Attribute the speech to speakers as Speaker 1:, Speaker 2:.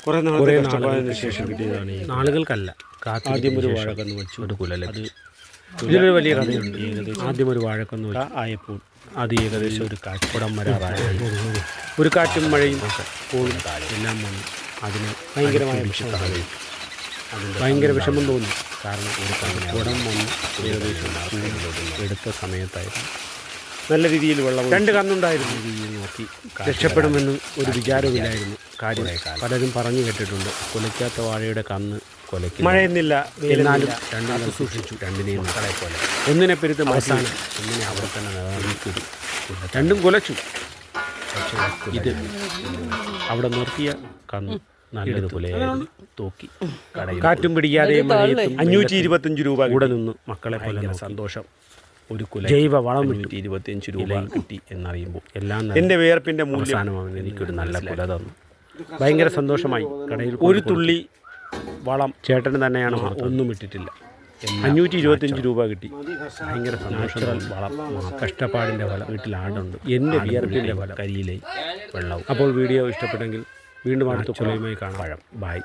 Speaker 1: കുറേ നാളുകൾക്ക് ശേഷം കിട്ടിയതാണ്. നാളുകൾക്കല്ല, ആദ്യം ഒരു വാഴക്കന്ന് വെച്ചു, ഒരു കുലലത്. ഇതിലൊരു വലിയ കഥയുണ്ട്. ആദ്യം ഒരു വാഴക്കന്ന് വെച്ച് ആയപ്പോൾ അത് ഏകദേശം ഒരു കാറ്റുടം വരാറായി. ഒരു കാറ്റും മഴയും പോലും എല്ലാം വന്നു. അതിന് ഭയങ്കരമായ വിഷമം തോന്നി. കാരണം ഒരു കുടം വന്ന് ഏകദേശം എടുത്ത സമയത്തായിരുന്നു. നല്ല രീതിയിൽ വെള്ളം, 2 കന്നുണ്ടായിരുന്നു. രീതിയിൽ നോക്കി രക്ഷപ്പെടുമെന്ന് ഒരു വിചാരമില്ലായിരുന്നു. കാര്യം പലരും പറഞ്ഞു കേട്ടിട്ടുണ്ട്, കുലയ്ക്കാത്ത വാഴയുടെ കന്ന് കൊലയ്ക്ക് മഴയെന്നില്ല. എന്നാലും രണ്ടാമത് സൂക്ഷിച്ചു. രണ്ടിനെയും മക്കളെ പോലെ ഒന്നിനെ പെരുത്ത് അവസാനം ഒന്നിനെ അവിടെ തന്നെ നിലനിർത്തി. രണ്ടും കുലച്ചു. പക്ഷേ ഇത് അവിടെ നിർത്തിയ കന്ന് നല്ലതുപോലെ തൂക്കി കടയിൽ കാറ്റും പിടിക്കാതെ 525 രൂപ കൂടെ നിന്ന് മക്കളെ പോലെ സന്തോഷം. ഒരു കുല ജൈവ വളം 125 രൂപ കിട്ടി എന്നറിയുമ്പോൾ എല്ലാം എൻ്റെ വിയർപ്പിൻ്റെ മൂല്യമാണ്. എനിക്കൊരു നല്ല കുല തന്നു. ഭയങ്കര സന്തോഷമായി. കടയിൽ ഒരു തുള്ളി വളം ചേട്ടന് തന്നെയാണ്, ഒന്നും ഇട്ടിട്ടില്ല. 525 രൂപ കിട്ടി. ഭയങ്കര സന്തോഷം. വളം കഷ്ടപ്പാടിൻ്റെ ഫലം. വീട്ടിൽ ആടുണ്ട്. എൻ്റെ വിയർപ്പിൻ്റെ ഫലം. കരിയിലെ വെള്ളവും. അപ്പോൾ വീഡിയോ ഇഷ്ടപ്പെട്ടെങ്കിൽ വീണ്ടും അടുത്ത കുലയുമായി കാണാം. ബൈ.